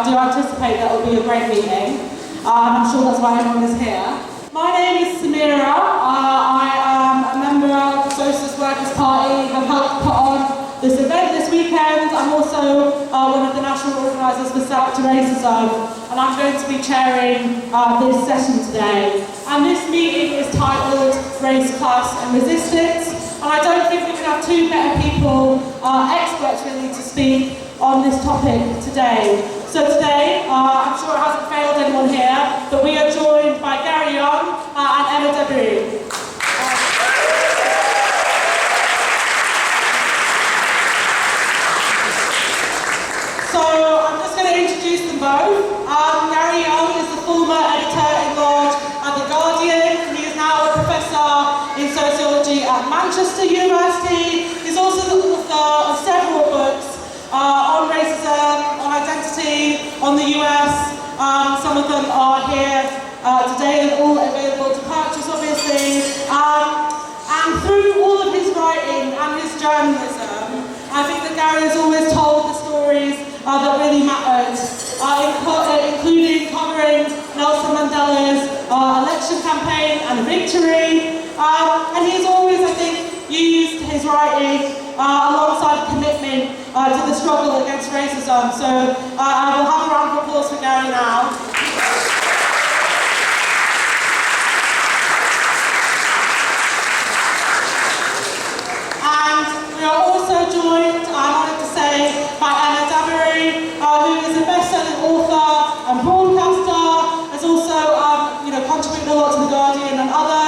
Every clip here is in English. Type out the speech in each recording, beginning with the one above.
I do anticipate that it will be a great meeting. I'm sure that's why everyone is here. My name is Samira. I am a member of the Socialist Workers' Party. I've helped put on this event this weekend. I'm also one of the national organisers for Stop to Racism, and I'm going to be chairing this session today. And this meeting is titled Race, Class and Resistance. And I don't think we can have two better people, experts really, to speak on this topic today. So today, I'm sure it hasn't failed anyone here, but we are joined by Gary Younge and Emma Dabiri. So I'm just going to introduce them both. Gary Younge is the former editor-in-large at The Guardian. He is now a professor in sociology at Manchester University. He's also the author of several books on racism, on identity, on the US. Some of them are here today and all available to purchase, obviously. And through all of his writing and his journalism, I think that Gary has always told the stories that really mattered, including covering Nelson Mandela's election campaign and victory. And he's always, I think, used his writing alongside commitment to the struggle against racism. So I will have a round of applause for Gary now. And we are also joined, I'm honoured to say, by Emma Dabiri, who is a best-selling author and broadcaster, has also contributed a lot to The Guardian and other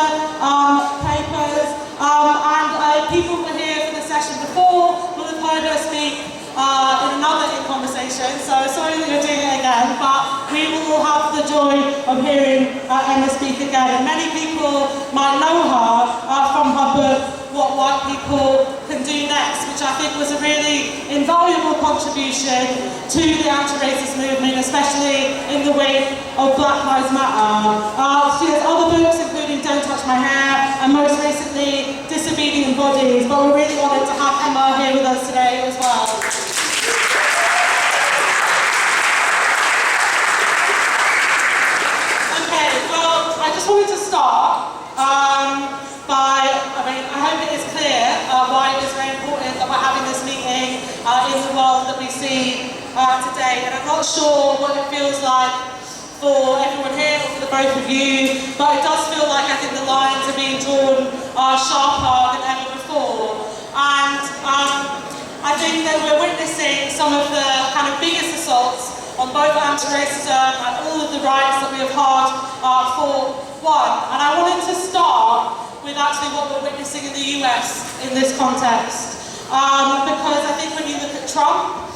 papers. And people who were here for the session before will have heard her speak in another conversation, so sorry that you're doing it again, but we will have the joy of hearing Emma speak again. And many people might know her from her book, What White People Can Do Next, which I think was a really invaluable contribution to the anti-racist movement, especially in the wake of Black Lives Matter. She has other books, including Don't Touch My Hair, and most recently, Disobedient Bodies, but we're really honoured to have Emma here with us today as well. Okay, well, I just wanted to start I hope it is clear why it is very important that we're having this meeting in the world that we see today. And I'm not sure what it feels like for everyone here or for the both of you, but it does feel like I think the lines are being drawn sharper than ever before. And I think that we're witnessing some of the kind of biggest assaults on both anti-racism and all of the rights that we have hard for one. And I wanted to start with actually what we're witnessing in the US in this context. Because I think when you look at Trump,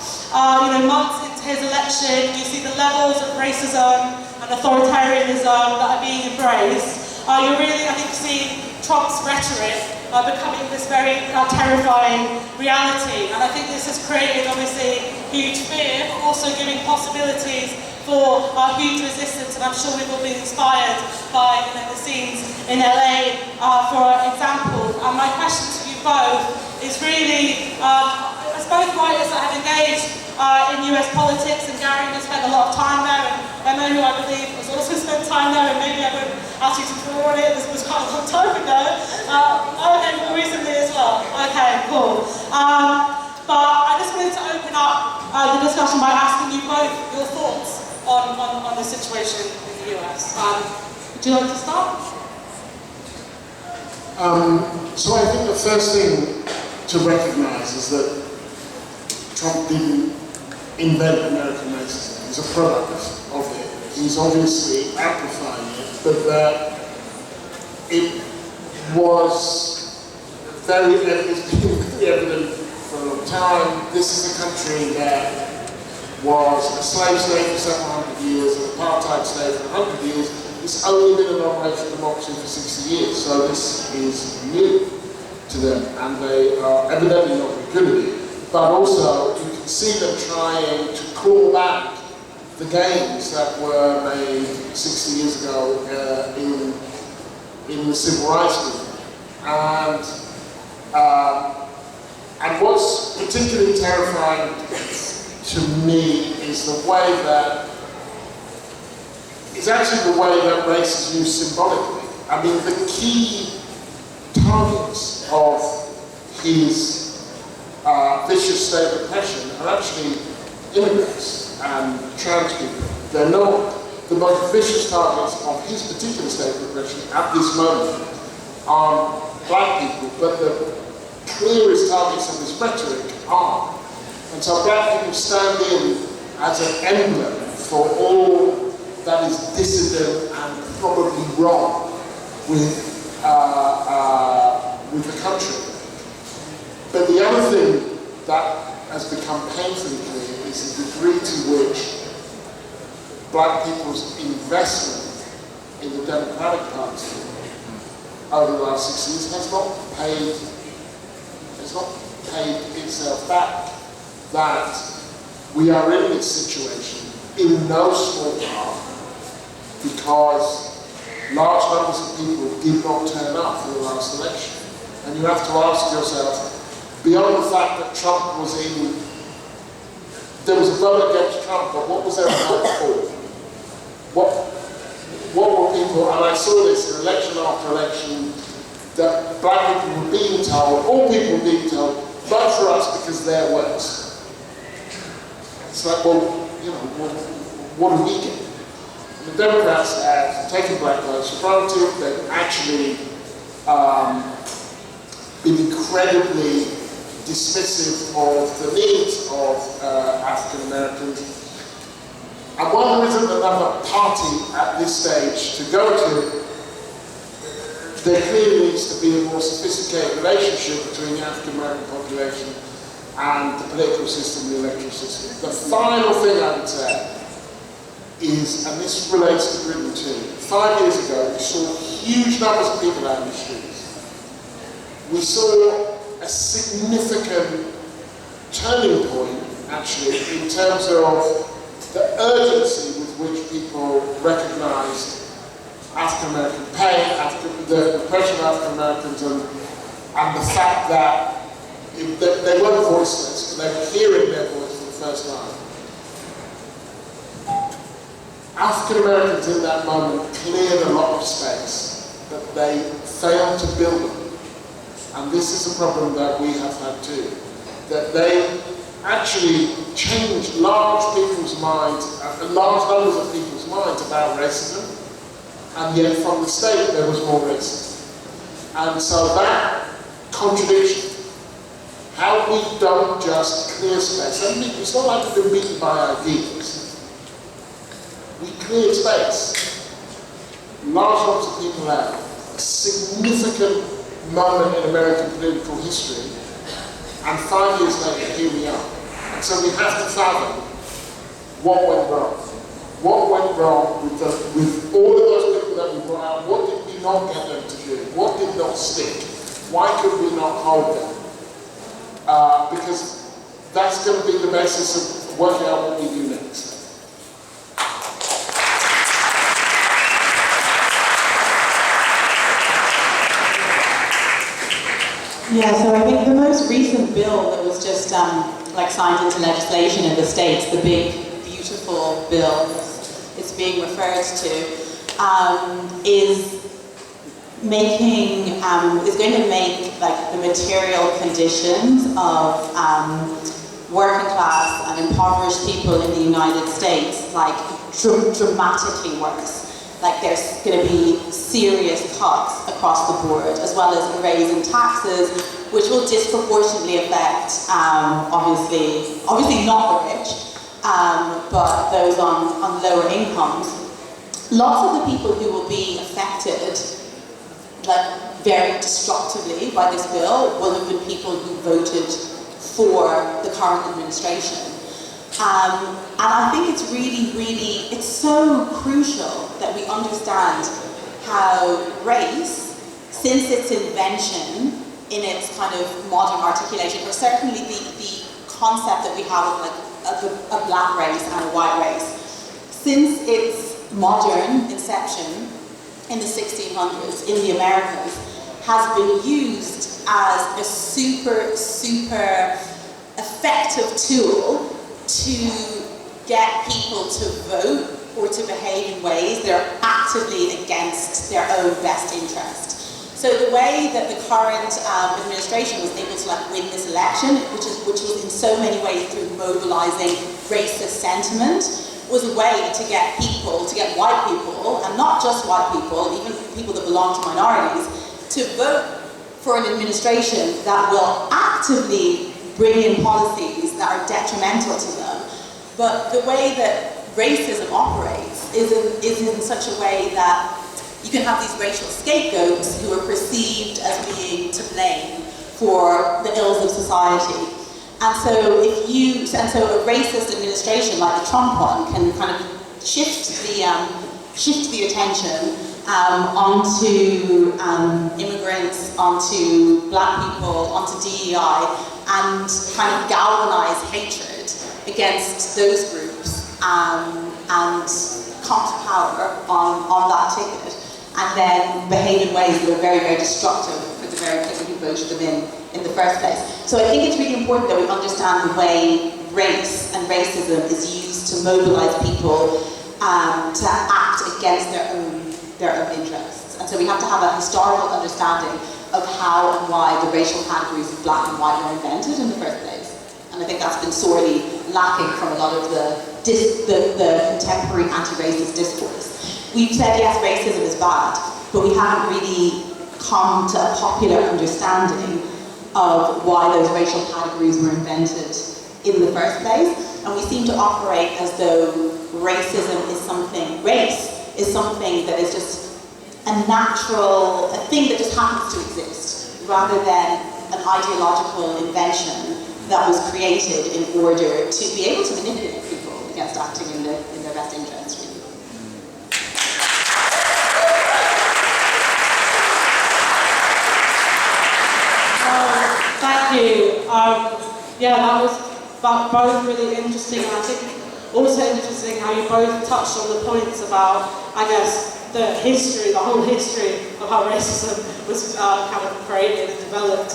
months into his election, you see the levels of racism and authoritarianism that are being embraced. You're really, I think, seeing Trump's rhetoric becoming this very terrifying reality. And I think this has created, obviously, huge fear, but also giving possibilities for huge resistance, and I'm sure we've all been inspired by the scenes in LA, for example. And my question to you both is really, as both writers that have engaged in US politics, and Gary has spent a lot of time there, and Emma, who I believe has also spent time there, and maybe I would ask you to draw on it, this was quite a long time ago. Okay, more recently as well. Okay, cool. But I just wanted to open up the discussion by asking you both your thoughts on the situation in the US. Would you like to start? So I think the first thing to recognise is that Trump didn't invent American racism. He's a product of it. He's obviously amplifying it, but that it was very, it's been evident for a long time. This is a country that was a slave state for several hundred years, an apartheid state for 100 years. It's only been a non-racial democracy for 60 years, so this is new to them, and they are evidently not very good at it. But also, you can see them trying to claw back the gains that were made 60 years ago in the civil rights movement. And what's particularly terrifying to me, is the way that, is actually the way that race is used symbolically. I mean, the key targets of his vicious state repression are actually immigrants and trans people. They're not the most vicious targets of his particular state repression at this moment are black people, but the clearest targets of his rhetoric are. And so black people stand in as an emblem for all that is dissident and probably wrong with the country. But the other thing that has become painfully clear is the degree to which black people's investment in the Democratic Party over the last 6 years has not paid itself back. That we are in this situation in no small part because large numbers of people did not turn up for the last election. And you have to ask yourself, beyond the fact that Trump was in, there was a vote against Trump, but what was there a vote for? What were people, and I saw this in election after election, that black people were being told, all people were being told, vote for us because they're worse. It's like, well, you know, what do we get? The Democrats have taken black votes for granted. They've actually been incredibly dismissive of the needs of African Americans. And while there isn't another party at this stage to go to, there clearly needs to be a more sophisticated relationship between the African American population and the political system, the electoral system. The final thing I would say is, and this relates to Britain too, 5 years ago we saw huge numbers of people out in the streets. We saw a significant turning point, actually, in terms of the urgency with which people recognised African American pain, the repression of African Americans, and the fact that they weren't voiceless, but they were hearing their voice for the first time. African Americans in that moment cleared a lot of space, but they failed to build them. And this is a problem that we have had too. That they actually changed large people's minds, large numbers of people's minds about racism, and yet from the state there was more racism. And so that contradiction, how we don't just clear space, I mean, it's not like we've been beaten by ideas. We cleared space. Large numbers of people out. A significant moment in American political history, and 5 years later, here we are. And so we have to fathom what went wrong. What went wrong with all of those people that we brought out? What did we not get them to do? What did not stick? Why could we not hold them? Because that's going to be the basis of working out what we do next. Yeah, so I think the most recent bill that was just signed into legislation in the States, the big, beautiful bill it's being referred to, is going to make the material conditions of working class and impoverished people in the United States dramatically worse. There's going to be serious cuts across the board, as well as a raise in taxes, which will disproportionately affect, obviously not the rich, but those on lower incomes. Lots of the people who will be affected, very destructively by this bill, will have been people who voted for the current administration. And I think it's really, it's so crucial that we understand how race, since its invention in its kind of modern articulation, or certainly the concept that we have of a black race and a white race, since its modern inception in the 1600s in the Americas, has been used as a super effective tool to get people to vote or to behave in ways that are actively against their own best interest. So the way that the current administration was able to win this election, which was in so many ways through mobilizing racist sentiment, was a way to get people, to get white people, and not just white people, even people that belong to minorities, to vote for an administration that will actively bring in policies that are detrimental to them. But the way that racism operates is in such a way that you can have these racial scapegoats who are perceived as being to blame for the ills of society. And so a racist administration like the Trump one can kind of shift the attention onto immigrants, onto black people, onto DEI, and kind of galvanize hatred against those groups and come to power on that ticket, and then behave in ways that are very, very destructive for the very people who voted them in the first place. So I think it's really important that we understand the way race and racism is used to mobilize people to act against their own interests. And so we have to have a historical understanding of how and why the racial categories of black and white were invented in the first place. And I think that's been sorely lacking from a lot of the contemporary anti-racist discourse. We've said, yes, racism is bad, but we haven't really come to a popular understanding of why those racial categories were invented in the first place. And we seem to operate as though race is something that is just a natural, a thing that just happens to exist, rather than an ideological invention that was created in order to be able to manipulate people against acting in their best interests, really. Thank you. Yeah, that was both really interesting, and I think also interesting how you both touched on the points about, I guess, the whole history of how racism was kind of created and developed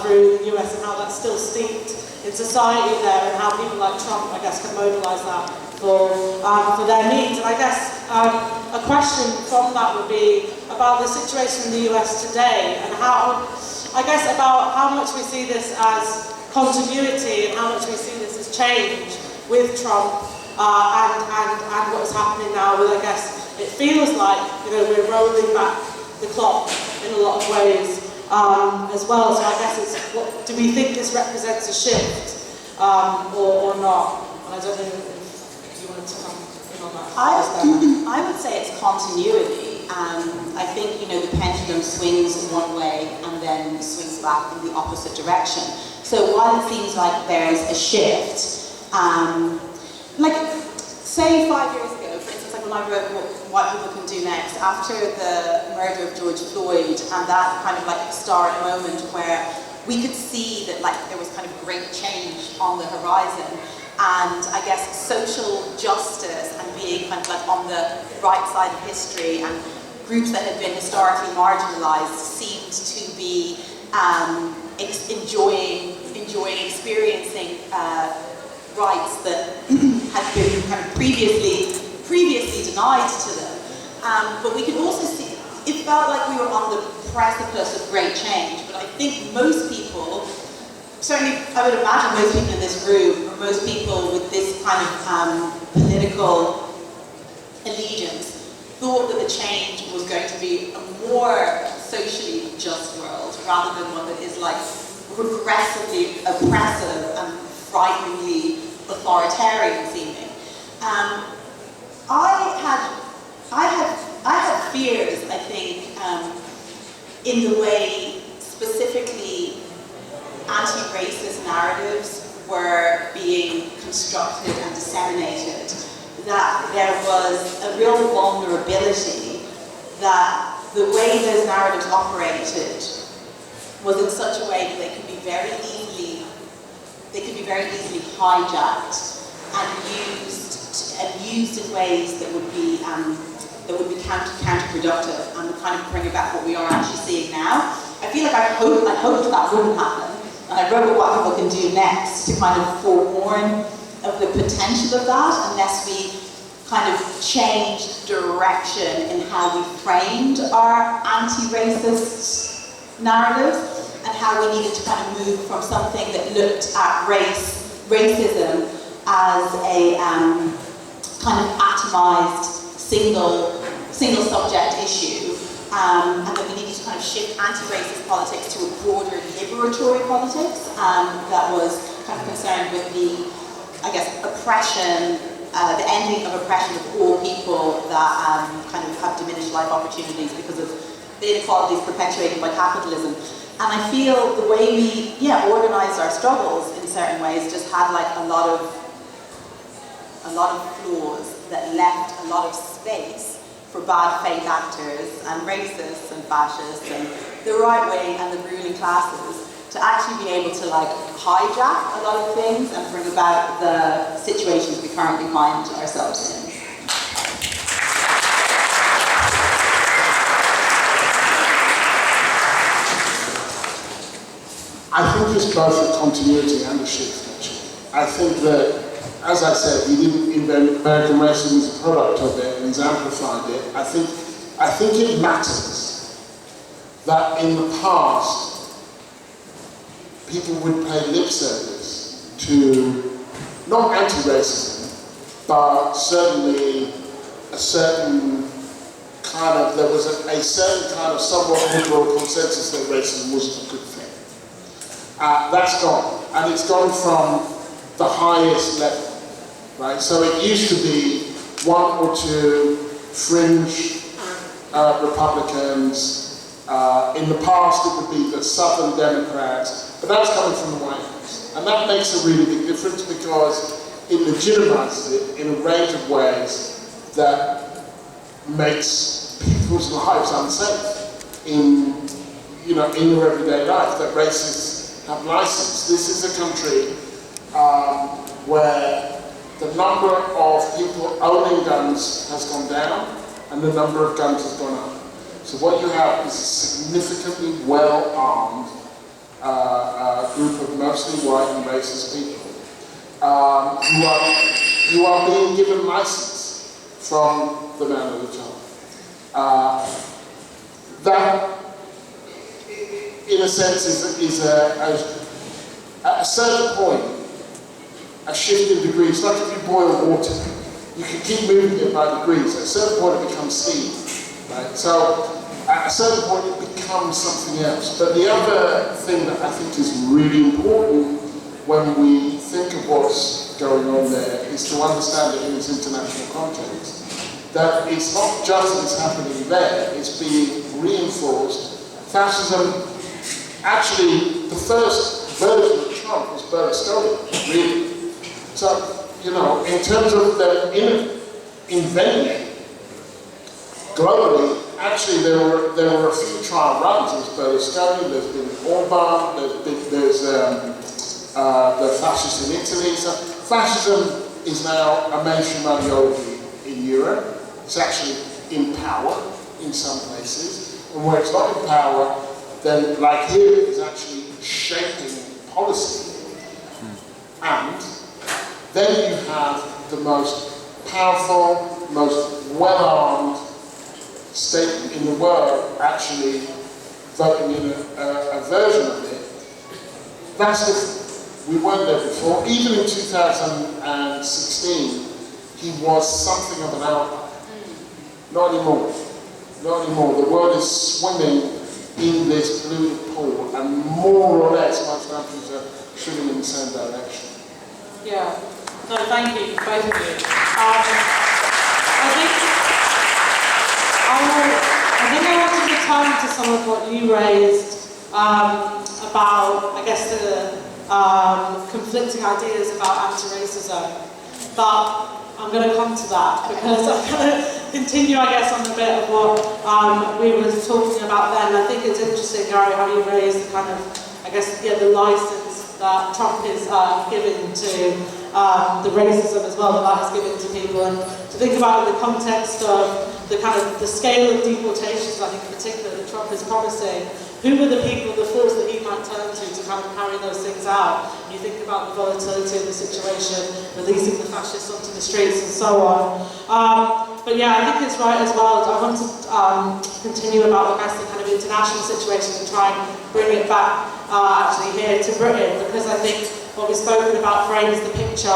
through the US, and how that's still steeped in society there, and how people like Trump, I guess, can mobilize that for their needs. And I guess a question from that would be about the situation in the US today, and how, I guess, about how much we see this as continuity and how much we see this as change with Trump and what is happening now with, I guess, it feels like, we're rolling back the clock in a lot of ways as well. So I guess do we think this represents a shift or not? And I don't know if you wanted to come in on that. I would say it's continuity. I think, the pendulum swings one way and then swings back in the opposite direction. So while it seems like there's a shift, say 5 years ago, for instance, when I wrote What People Can Do Next, after the murder of George Floyd, and that kind of historic moment where we could see that there was kind of great change on the horizon, and I guess social justice and being kind of on the right side of history, and groups that had been historically marginalized seemed to be experiencing rights that had been kind of previously denied to them. But we could also see, it felt like we were on the precipice of great change, but I think most people, certainly I would imagine most people in this room, or most people with this kind of political allegiance, thought that the change was going to be a more socially just world, rather than one that is regressively oppressive and frighteningly authoritarian seeming. I had fears, I think, in the way specifically anti-racist narratives were being constructed and disseminated, that there was a real vulnerability, that the way those narratives operated was in such a way that they could be very easily hijacked and used in ways that would be counterproductive and would kind of bring about what we are actually seeing now. I feel like I hoped that wouldn't happen, and I wrote What People Can Do Next to kind of forewarn of the potential of that unless we kind of changed direction in how we framed our anti-racist narrative, and how we needed to kind of move from something that looked at racism as a kind of atomized single subject issue, and that we needed to kind of shift anti-racist politics to a broader liberatory politics that was kind of concerned with the, I guess, oppression, the ending of oppression of all people that kind of have diminished life opportunities because of the inequalities perpetuated by capitalism. And I feel the way we, organised our struggles in certain ways just had like a lot of flaws that left a lot of space for bad faith actors and racists and fascists and the right wing and the ruling classes to actually be able to like hijack a lot of things and bring about the situations we currently find ourselves in. I think it's both a continuity and a shift, actually. I think that, as I said, he didn't invent American racism as a product of it, and he's amplified it. I think it matters that in the past, people would pay lip service to, not anti-racism, but certainly a certain kind of, there was a certain kind of somewhat liberal consensus that racism wasn't a good thing. That's gone, and it's gone from the highest level, right? So it used to be one or two fringe Republicans. In the past, it would be the Southern Democrats, but that's coming from the White House. And that makes a really big difference because it legitimizes it in a range of ways that makes people's lives unsafe in their everyday life, that racists have license. This is a country where the number of people owning guns has gone down and the number of guns has gone up. So what you have is a significantly well-armed group of mostly white and racist people who are being given license from the man at the top. That, in a sense, is at a certain point, a shift in degrees. It's like if you boil water, you can keep moving it by degrees. At a certain point, it becomes steam, right? So, at a certain point, it becomes something else. But the other thing that I think is really important when we think of what's going on there is to understand it in its international context. That it's not just that it's happening there, it's being reinforced. Fascism, actually, the first version of Trump was Berlusconi, really. So, in terms of them inventing it globally, actually there were a few trial runs. There's Berlusconi, there's been Orban, there's the fascists in Italy. So fascism is now a mainstream ideology in Europe. It's actually in power in some places, and where it's not in power, then, like here, it's actually shaping policy. And then you have the most powerful, most well-armed state in the world actually voting in a version of it. That's different. We weren't there before. Even in 2016, he was something of an outlier. Not anymore. Not anymore. The world is swimming in this blue pool, and more or less most countries are swimming in the same direction. Yeah. No, thank you, both of you. I think I want to return to some of what you raised about, I guess, the conflicting ideas about anti-racism. But I'm going to come to that because I'm going to continue, I guess, on a bit of what we were talking about then. I think it's interesting, Gary, how you raised the kind of, I guess, the license that Trump is giving to the racism as well that has given to people, and to think about it in the context of the kind of the scale of deportations, I think in particular, that Trump is promising who were the people, the force that he might turn to kind of carry those things out. You think about the volatility of the situation, releasing the fascists onto the streets and so on. But yeah, I think it's right as well. I want to continue about the kind of international situation and try and bring it back actually here to Britain, because I think what we've spoken about frames the picture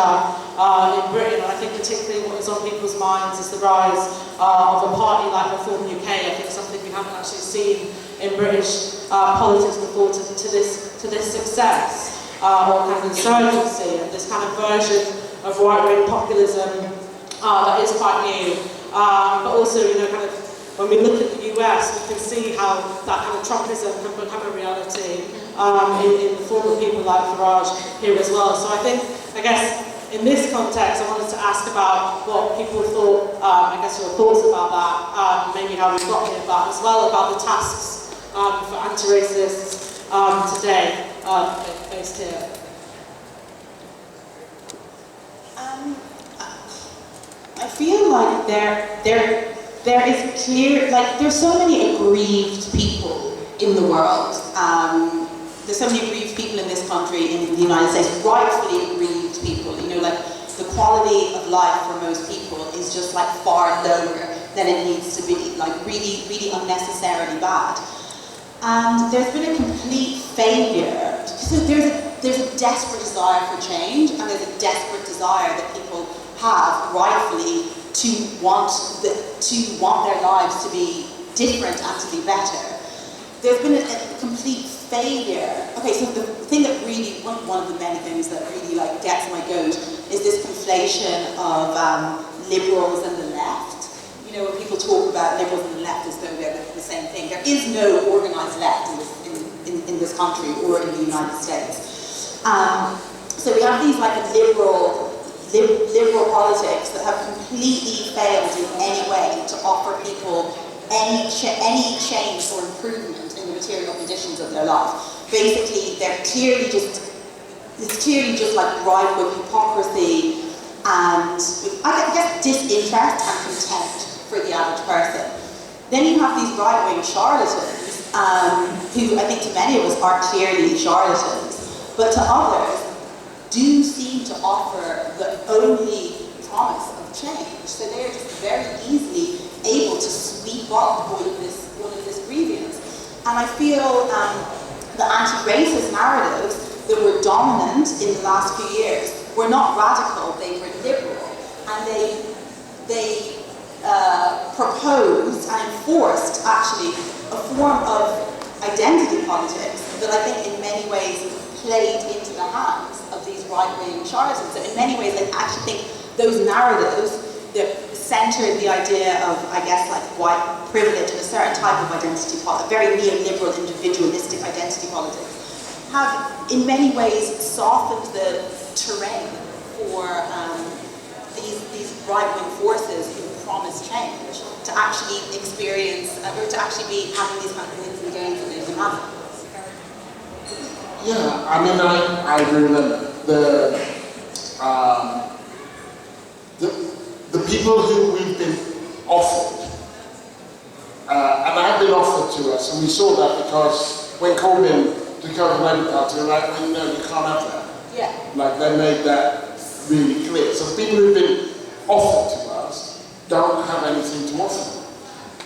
in Britain, and I think particularly what is on people's minds is the rise of a party like Reform UK. I think something we haven't actually seen in British politics before to this success, or kind of insurgency, and this kind of version of right-wing populism that is quite new. But also, you know, kind of when we look at the US, we can see how that kind of Trumpism can become a reality in the form of people like Farage here as well. So I guess, in this context, I wanted to ask about what people thought, I guess your thoughts about that, maybe how we got here, but as well about the tasks for anti-racists today, based here. I feel like there is clear, like there's so many aggrieved people in the world. There's so many aggrieved people in this country, in the United States, rightfully aggrieved people. You know, like the quality of life for most people is just like far lower than it needs to be, like really, really unnecessarily bad. And there's been a complete failure, because there's a desperate desire for change, and there's a desperate desire that people have, rightfully, to want their lives to be different and to be better. There's been a complete failure. Okay, so the thing that really, one of the many things that really like gets my goat is this conflation of liberals and the left. You know, when people talk about liberals and the left as though they're the same thing. There is no organised left in this country or in the United States. So we have these like liberal politics that have completely failed in any way to offer people any change or improvement in the material conditions of their life. Basically, it's clearly just like rife with hypocrisy and I guess disinterest and contempt for the average person. Then you have these right-wing charlatans, who I think to many of us are clearly charlatans, but to others do seem to offer the only promise of change. So they're just very easily able to sweep up all of this grievance. And I feel the anti-racist narratives that were dominant in the last few years were not radical, they were liberal. And they proposed and enforced, actually, a form of identity politics that I think in many ways played into the hands of these right-wing charlatans. So in many ways, I actually think those narratives that centered the idea of, I guess, like white privilege and a certain type of identity politics, very neoliberal, individualistic identity politics, have in many ways softened the terrain for these right-wing forces who promise change to actually experience, or to actually be having these kind of wins and gains that they've been having. Yeah, I mean, I agree with them. The people who we've been offered, and have been offered to us, and we saw that because when Corbyn took over the Labour Party, they were like, well, no, you can't have that. Yeah. Like, they made that really clear. So the people who've been offered to us don't have anything to offer.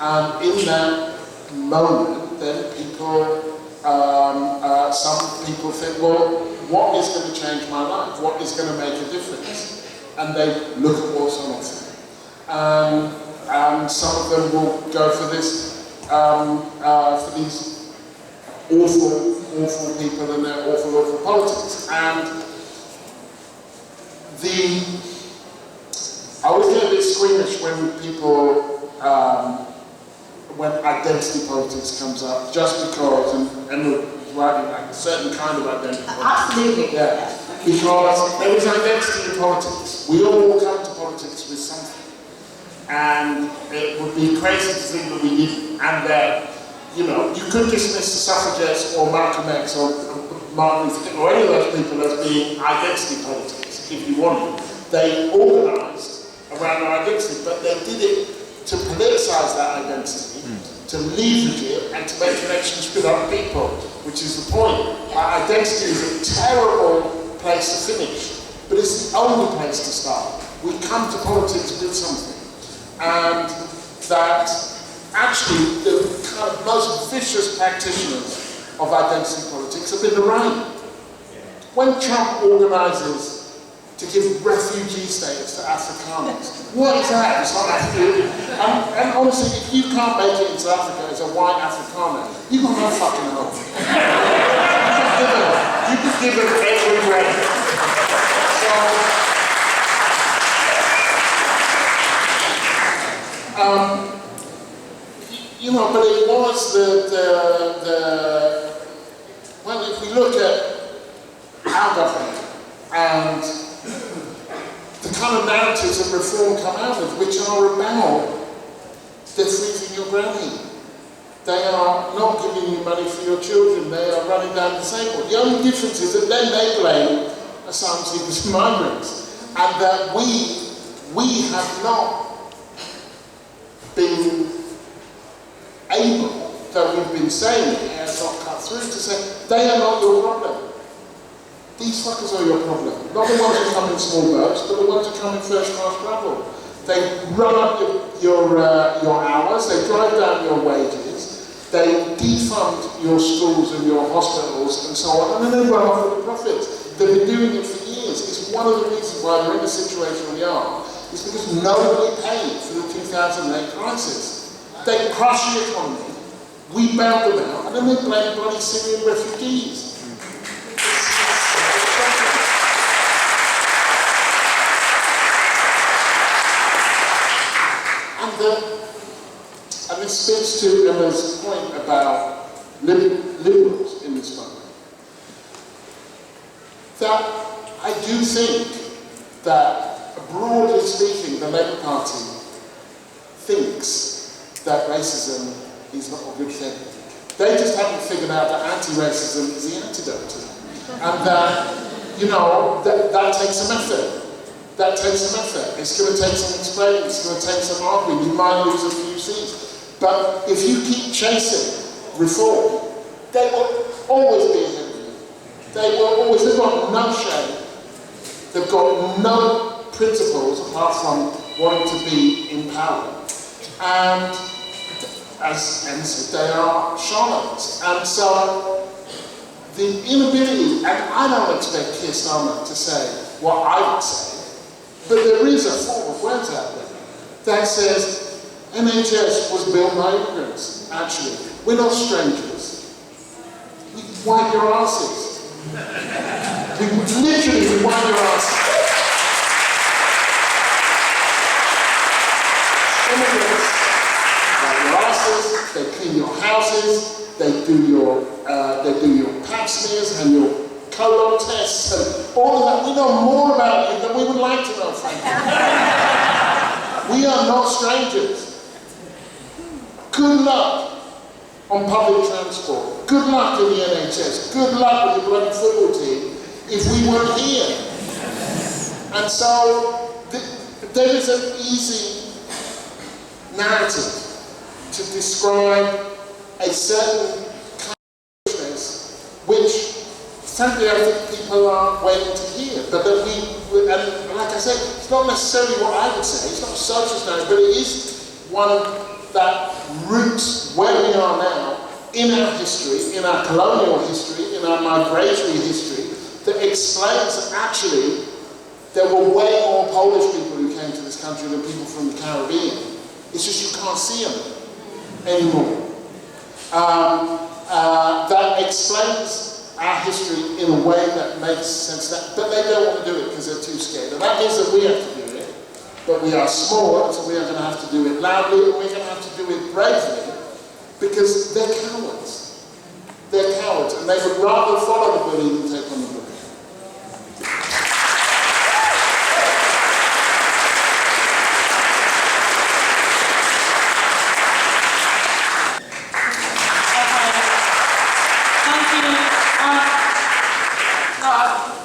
And in that moment, then people, some people think, well, what is going to change my life? What is going to make a difference? And they look at what's on offer. And some of them will go for this, for these awful people and their awful politics. And I always get a bit squeamish when people, when identity politics comes up, just because, and Emma was writing like a certain kind of identity politics. Absolutely. Yeah. Because there is identity in politics. We all come to politics with something. And it would be crazy to think that we didn't, and that, you know, you could dismiss the suffragettes or Malcolm X or Martin Luther King or any of those people as being identity politics, if you wanted. They organised around their identity, but they did it to politicise that identity to leverage it and to make connections with other people, which is the point. Identity is a terrible place to finish, but it's the only place to start. We come to politics with something, and that actually the kind of most vicious practitioners of identity politics have been the right. When Trump organises to give refugee status to Afrikaners, what is that? It's not African. And honestly, if you can't make it into Africa as a white Afrikaner, you've got no fucking hope. You could give it every way. You know, but it was well, if we look at our government and the kind of narratives of reform come out of, which are about they're freezing your granny. They are not giving you money for your children, they are running down disabled. The only difference is that then they blame asylum seekers and migrants, and that we have not been able, though we've been saying it has not cut through, to say they are not your problem. These fuckers are your problem. Not the ones who come in small boats, but the ones who come in first-class travel. They run up your hours, they drive down your wages, they defund your schools and your hospitals and so on, and then they run off with the profits. They've been doing it for years. It's one of the reasons why we're in the situation we are. It's because nobody paid for the 2008 crisis. They crushed the economy, we bailed them out, and then they blame bloody Syrian refugees. And this speaks to Emma's point about liberals in this moment. That I do think that, broadly speaking, the Labour Party thinks that racism is not a good thing. They just haven't figured out that anti-racism is the antidote to it. And that, you know, that takes some effort. That takes some effort. It's going to take some explaining, it's going to take some arguing, you might lose a few seats. But if you keep chasing reform, they will always be ahead of you. They will always, they've got no shame, they've got no principles apart from wanting to be in power. And as Emma said, they are charlatans. And so the inability, and I don't expect Keir Starmer to say what I would say, but there is a form of words out there that says NHS was built by immigrants, actually. We're not strangers. We wipe your asses. We literally wipe your asses. Immigrants wipe your asses, they clean your houses, they do your pap smears and your colon tests and all of that. We know more about you than we would like to know, frankly. We are not strangers. Good luck on public transport. Good luck in the NHS. Good luck with the bloody football team if we weren't here. And so there is an easy narrative to describe a certain kind of business which frankly, I think people are waiting to hear, but that and like I said, it's not necessarily what I would say, it's not a socialist narrative, but it is one that roots where we are now in our history, in our colonial history, in our migratory history, that explains that actually there were way more Polish people who came to this country than people from the Caribbean. It's just you can't see them anymore. That explains our history in a way that makes sense, but they don't want to do it because they're too scared. And that means that we have to do it, but we are small, so we are going to have to do it loudly, and we're going to have to do it bravely, because they're cowards. They're cowards, and they would rather follow the bully than take on the bully.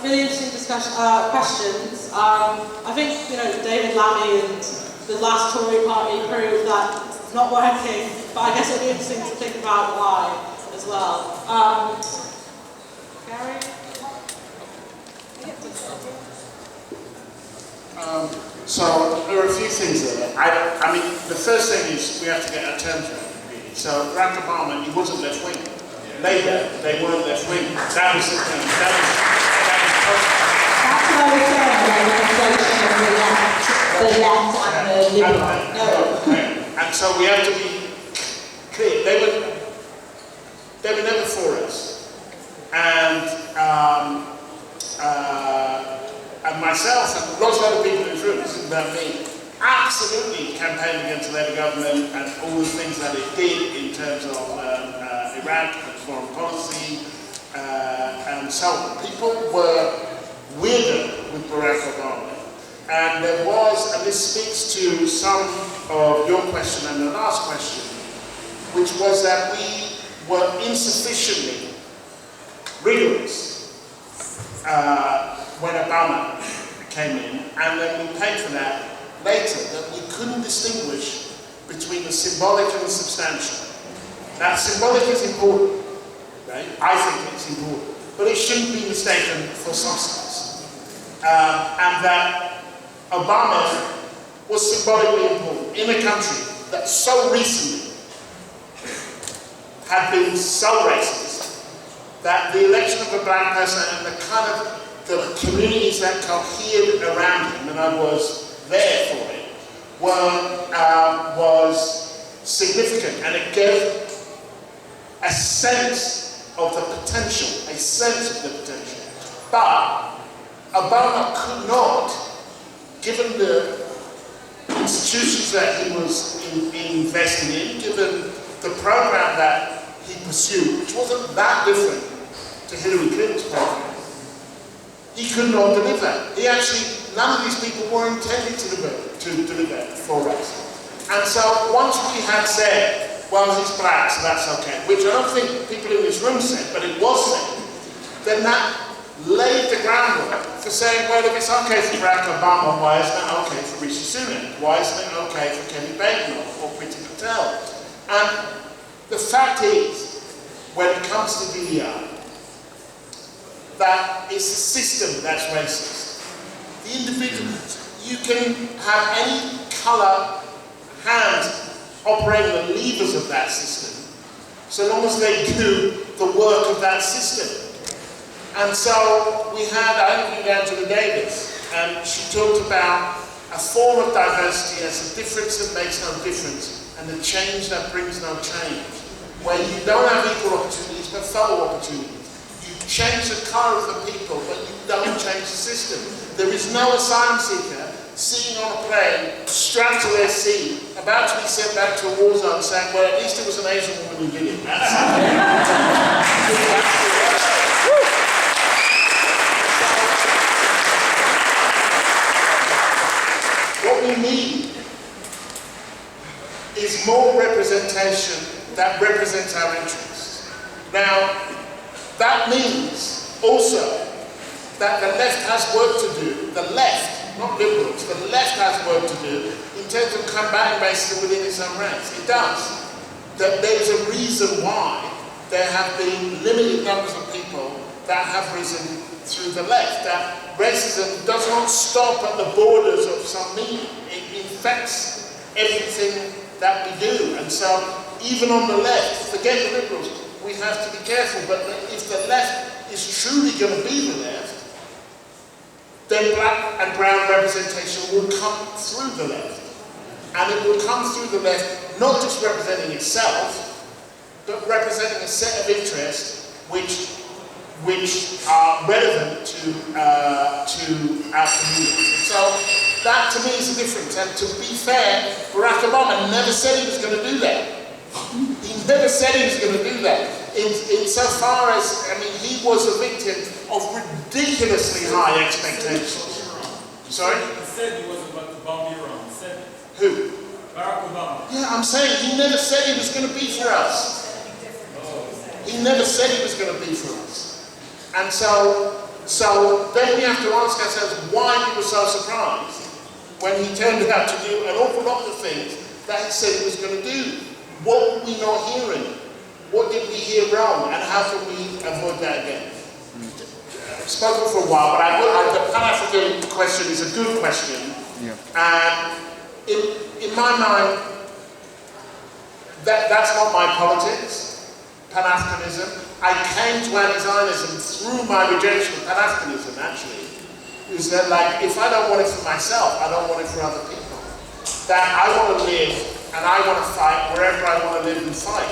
Really interesting questions. I think David Lammy and the last Tory party proved that it's not working. but I guess it'll be interesting to think about why as well. Gary? So there are a few things there. I mean, the first thing is we have to get our terms right, really. So Barack Obama, he wasn't left-wing. Labour, they weren't left-wing. That was the thing. That's what I was saying, the left and the liberal. And so we have to be clear. They were never for us. And myself and lots of other people in this room, this is about me, absolutely campaigned against the Labour government and all the things that it did in terms of Iraq and foreign policy and so on. People were weirder with Barack Obama. And there was, and this speaks to some of your question and the last question, which was that we were insufficiently rigorous when Obama came in, and then we paid for that later, that we couldn't distinguish between the symbolic and the substantial. Now, symbolic is important, right? I think it's important, but it shouldn't be mistaken for substance. And that Obama was symbolically important in a country that so recently had been so racist that the election of a black person and the kind of the communities that cohered around him, and I was there for it, was significant, and it gave a sense of the potential, But Obama could not, given the institutions that he was investing in, given the program that he pursued, which wasn't that different to Hillary Clinton's program, he could not deliver. He actually, none of these people were intended to deliver for us. And so once we had said, well, he's black, so that's okay, which I don't think people in this room said, but it was said, then that laid the groundwork for saying, well, if it's okay for Barack Obama, why isn't it okay for Rishi Sunak? Why isn't it okay for Kenny Baker or Priti Patel? And the fact is, when it comes to DEI, that it's the system that's racist. The individuals, you can have any colour hand operating the levers of that system, so long as they do the work of that system. And so we had, I interviewed Angela Davis, and she talked about a form of diversity as a difference that makes no difference, and a change that brings no change, where you don't have equal opportunities, but fellow opportunities. You change the colour of the people, but you don't change the system. There is no asylum seeker sitting on a plane, strapped to their seat, about to be sent back to a war zone, saying, well, at least it was an Asian woman who did it. That's what we need is more representation that represents our interests. Now, that means also that the left has work to do, the left, not liberals, the left has work to do in terms of combating racism within its own ranks. It does. That there's a reason why there have been limited numbers of people that have risen through the left. That racism does not stop at the borders of some meaning. It infects everything that we do. And so, even on the left, forget the liberals, we have to be careful, but if the left is truly going to be the left, then black and brown representation will come through the left. And it will come through the left, not just representing itself, but representing a set of interests which are relevant to our community. So that to me is the difference. And to be fair, Barack Obama never said he was going to do that. He never said he was going to do that. Insofar as, I mean, he was a victim of ridiculously high expectations. Sorry? He said he wasn't about to bomb Iran. He said it. Who? Barack Obama. Yeah, I'm saying he never said he was going to be for us. He never said he was going to be for us. And so then we have to ask ourselves why we were so surprised when he turned out to do an awful lot of things that he said he was going to do. what were we not hearing? What did we hear wrong, and how can we avoid that again? I've spoken for a while, but the Pan-African question is a good question. Yeah. And in my mind, that's not my politics, Pan-Africanism. I came to anti-Zionism through my rejection of Pan-Africanism, actually. Is that, like, if I don't want it for myself, I don't want it for other people. That I want to live and I want to fight wherever I want to live and fight.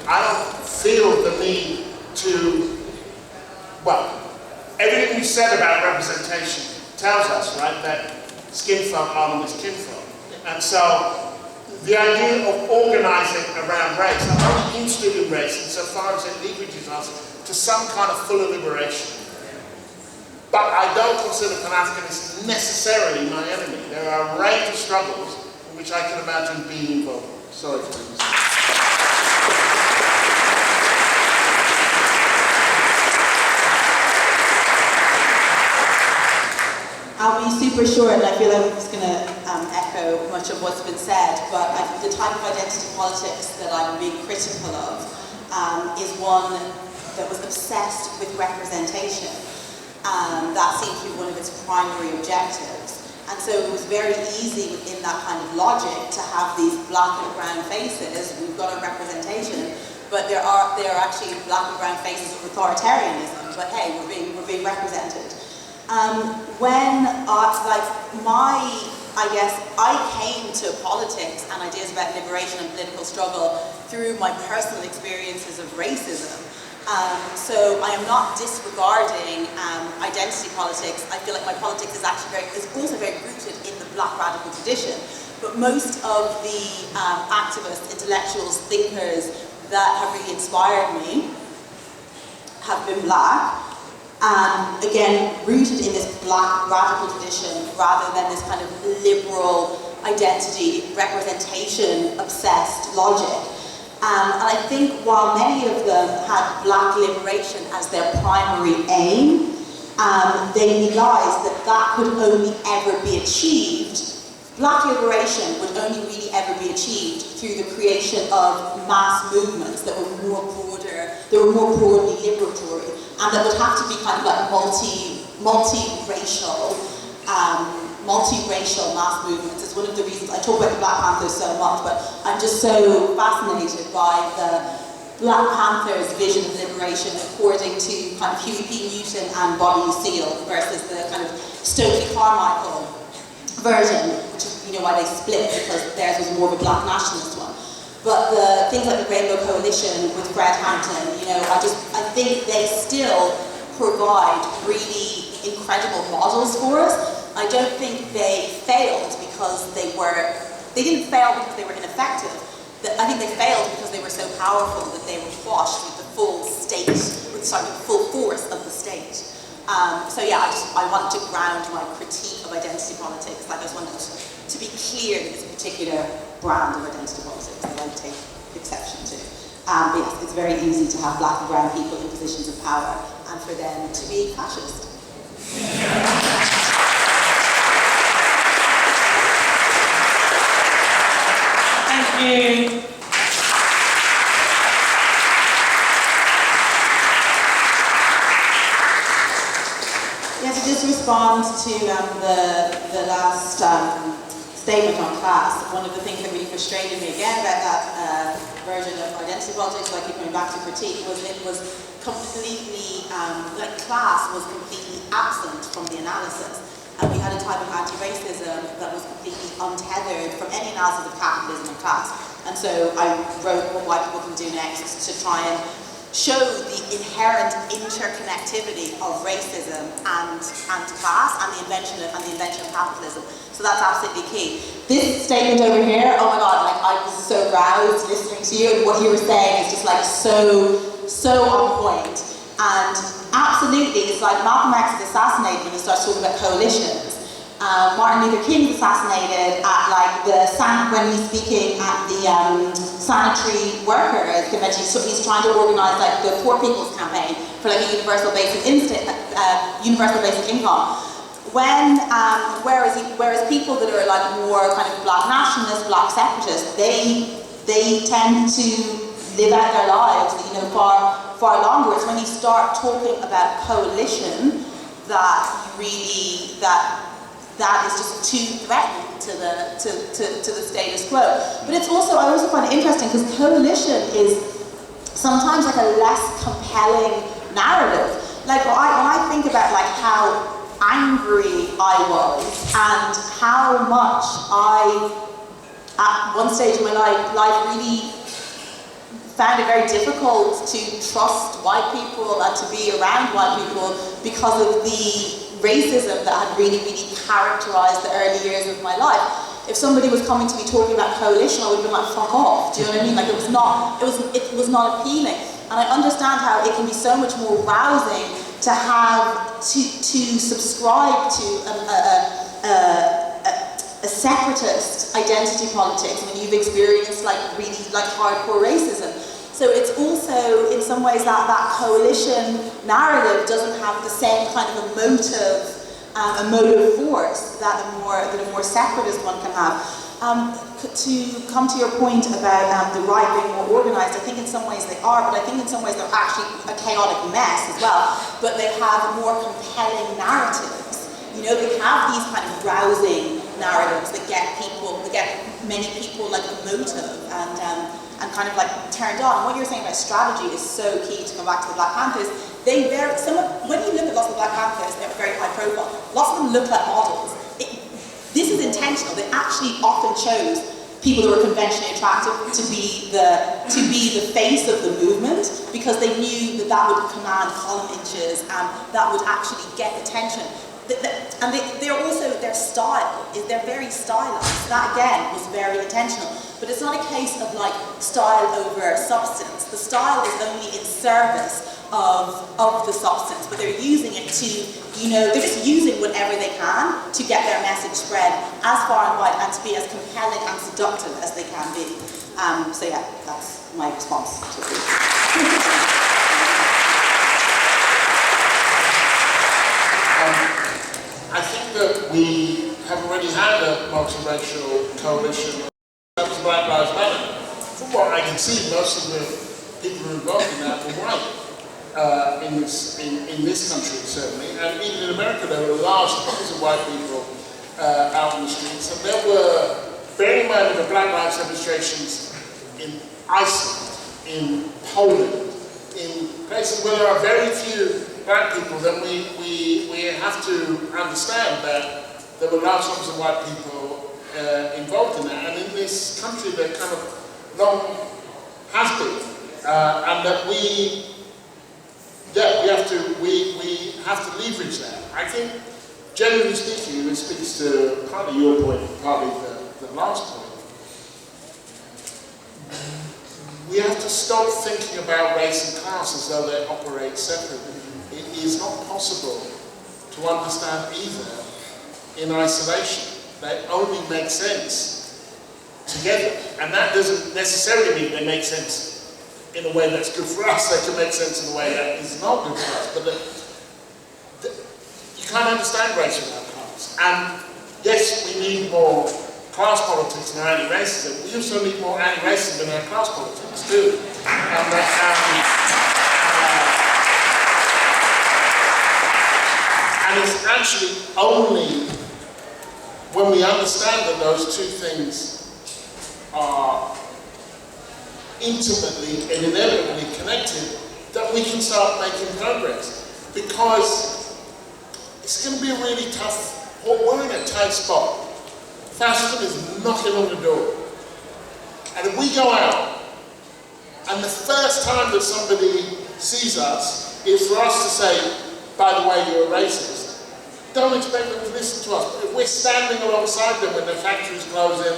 I don't feel the need to, well, everything you said about representation tells us, right, that skin folk are always kinfolk. And so the idea of organising around race, I'm only interested in race insofar as it leverages us to some kind of fuller liberation. But I don't consider Pan-Africanists necessarily my enemy. There are a range of struggles in which I can imagine being involved. Sorry for this. I'll be super short, and I feel like I'm just going to echo much of what's been said, but the type of identity politics that I'm being critical of is one that was obsessed with representation. That seemed to be one of its primary objectives. And so it was very easy within that kind of logic to have these black and brown faces. We've got a representation, but there are actually black and brown faces of authoritarianism, but hey, we're being represented. I came to politics and ideas about liberation and political struggle through my personal experiences of racism. So I am not disregarding identity politics. I feel like my politics is actually also very rooted in the black radical tradition. But most of the activists, intellectuals, thinkers that have really inspired me have been black. Again, rooted in this black radical tradition rather than this kind of liberal identity, representation, obsessed logic. And I think while many of them had black liberation as their primary aim, they realized that that could only ever be achieved, black liberation would only really ever be achieved through the creation of mass movements that were more broader, that were more broadly liberatory, and that would have to be kind of like multi-racial mass movements. It's one of the reasons I talk about the Black Panthers so much, but I'm just so fascinated by the Black Panthers' vision of liberation according to kind of Huey P. Newton and Bobby Seale versus the kind of Stokely Carmichael version, which is, you know, why they split, because theirs was more of a black nationalist one. But the things like the Rainbow Coalition with Fred Hampton, you know, I think they still provide really incredible models for us. I don't think they failed because they didn't fail because they were ineffective. I think they failed because they were so powerful that they were quashed with the full full force of the state. So yeah, I want to ground my critique of identity politics. Like, I just wanted to be clear that it's a particular brand of identity politics that I take exception to. But yes, it's very easy to have black and brown people in positions of power and for them to be fascist. Thank you. Yeah, to just respond to the last statement on class, one of the things that really frustrated me again about that version of identity politics, like keep coming back to critique, was it was completely, class was completely absent from the analysis. And we had a type of anti-racism that was completely untethered from any analysis of capitalism and class. And so I wrote What White People Can Do Next to try and show the inherent interconnectivity of racism and class and the invention of capitalism. So that's absolutely key. This statement over here, oh my God, like, I was so roused listening to you, and what you were saying is just like so on point. And absolutely, it's like Malcolm X is assassinated when he starts talking about coalitions. Martin Luther King is assassinated at when he's speaking at the sanitary workers convention. So he's trying to organize like the Poor People's Campaign for like a universal basic income. Whereas people that are like more kind of black nationalists, black separatists, they they tend to live out their lives, you know, far longer. It's when you start talking about coalition that you really, that is just too threatening to the status quo. But it's also, I also find it interesting because coalition is sometimes like a less compelling narrative. Like when I think about like how angry I was and how much I, at one stage in my life really found it very difficult to trust white people and to be around white people because of the racism that had really characterized the early years of my life. If somebody was coming to me talking about coalition, I would have been like, fuck off. Do you know what I mean? Like it was not appealing. And I understand how it can be so much more rousing to have, to subscribe to a separatist identity politics when you've experienced like really like hardcore racism. So it's also, in some ways, that coalition narrative doesn't have the same kind of a motive force that a more separatist one can have. To come to your point about the right being more organised, I think in some ways they are, but I think in some ways they're actually a chaotic mess as well. But they have more compelling narratives. You know, they have these kind of rousing narratives that get many people like emotive and kind of like turned on. And what you're saying about strategy is so key to come back to the Black Panthers. When you look at lots of Black Panthers, they're very high profile. Lots of them look like models. This is intentional. They actually often chose people who were conventionally attractive to be the face of the movement because they knew that would command column inches and that would actually get attention. And their style, they're very stylized. That again was very intentional. But it's not a case of like style over substance. The style is only in service of the substance, but they're using it to, you know, they're just using whatever they can to get their message spread as far and wide and to be as compelling and seductive as they can be. So yeah, that's my response to it. I think that we have already had a multiracial coalition. That was Black Lives Matter. From what I can see, most of the people who are involved in that were white in this country, certainly. And even in America, there were large numbers of white people out in the streets. And there were, bearing in mind the Black Lives demonstrations in Iceland, in Poland, in places where there are very few Black people, then we have to understand that there were large numbers of white people involved in that. And in this country, there kind of long has been. And that we have to leverage that. I think, generally speaking, and it speaks to partly your point, partly the last point, we have to stop thinking about race and class as though they operate separately. It is not possible to understand either in isolation. They only make sense together. And that doesn't necessarily mean they make sense in a way that's good for us. They can make sense in a way that is not good for us. But you can't understand race without class. And yes, we need more class politics and anti-racism. We also need more anti-racism in our class politics too. And it's actually only when we understand that those two things are intimately and inevitably connected that we can start making progress. Because it's going to be a really tough, we're in a tight spot. Fascism is knocking on the door. And if we go out, and the first time that somebody sees us is for us to say, by the way, you're a racist, don't expect them to listen to us. But if we're standing alongside them when their factory's closing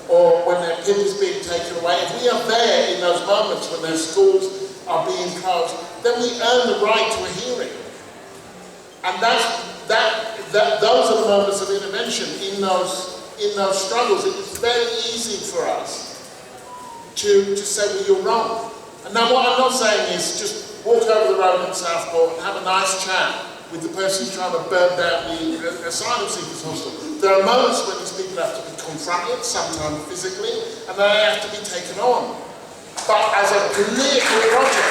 or when their pimp is being taken away, if we are there in those moments when their schools are being closed, then we earn the right to a hearing. And those are the moments of intervention in those struggles. It is very easy for us to say, well, you're wrong. And now what I'm not saying is just walk over the road in Southport and have a nice chat with the person who's trying to burn down the asylum seekers hostel. there are moments when these people have to be confronted, sometimes physically, and then they have to be taken on. But as a political project,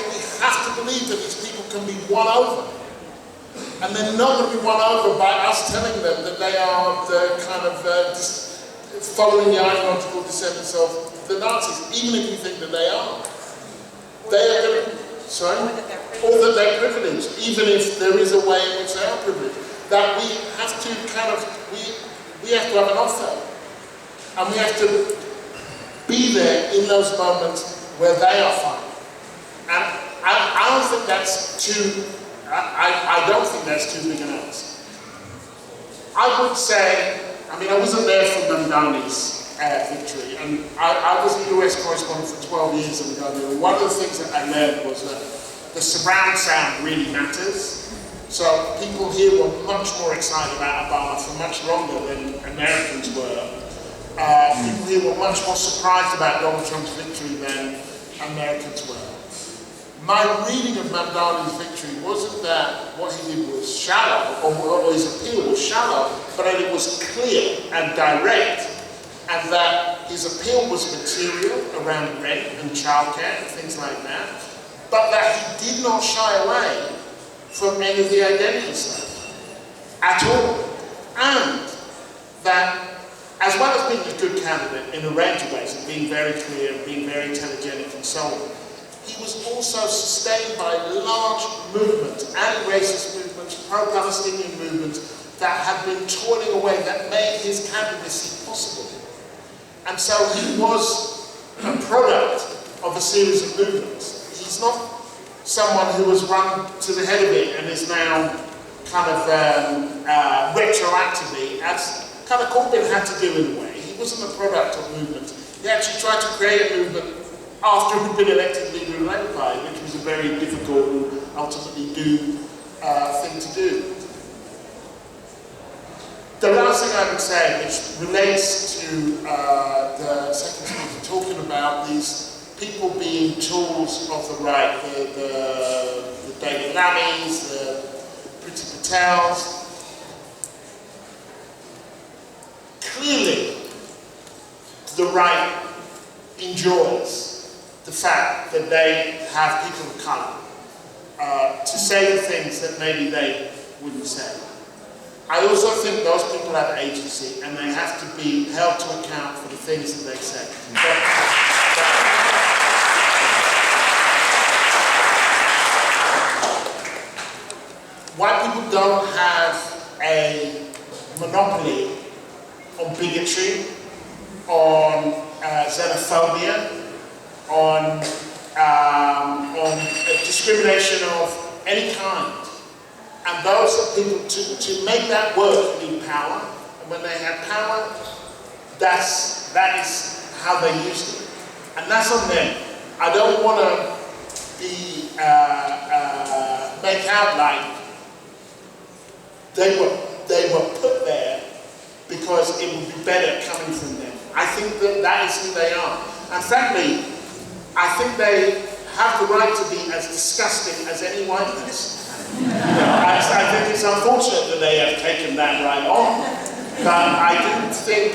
we have to believe that these people can be won over. And they're not going to be won over by us telling them that they are the kind of following the ideological descendants of the Nazis, even if you think that they are. They are going to, sorry? Or that they're privileged, even if there is a way in which they are privileged. That we have to kind of, we have to have an offer. And we have to be there in those moments where they are fighting. And I don't think that's too, I don't think that's too big an ask. I would say, I mean, I wasn't there for Mandani's victory, and I was a US correspondent for 12 years in the Guardian, and one of the things that I learned was that the surround sound really matters. So people here were much more excited about Obama for much longer than Americans were. People here were much more surprised about Donald Trump's victory than Americans were. My reading of Mandani's victory wasn't that what he did was shallow, or his appeal was shallow, but that it was clear and direct, and that his appeal was material around rent and childcare and things like that, but that he did not shy away from any of the identity stuff at all. And that, as well as being a good candidate in a range of ways, and being very clear, and being very intelligent and so on, he was also sustained by large movements, anti-racist movements, pro-Palestinian movements that had been toiling away, that made his candidacy possible. And so he was a product of a series of movements. He's not someone who has run to the head of it and is now kind of retroactively, as kind of Corbyn had to do in a way. He wasn't a product of movement. He actually tried to create a movement after he'd been elected leader of Labour Party, which was a very difficult and ultimately doomed thing to do. The last thing I would say, which relates to the second speaker talking about these people being tools of the right, the David Lammys, the Priti Patels. Clearly, the right enjoys the fact that they have people of colour to say the things that maybe they wouldn't say. I also think those people have agency and they have to be held to account for the things that they say. White people don't have a monopoly on bigotry, on xenophobia, on discrimination of any kind. And those are people, to make that work, need power. And when they have power, that is how they use it. And that's on them. I don't want to be, make out like they were put there because it would be better coming from them. I think that is who they are. And frankly, I think they have the right to be as disgusting as any white person. I think it's unfortunate that they have taken that right on. But I do think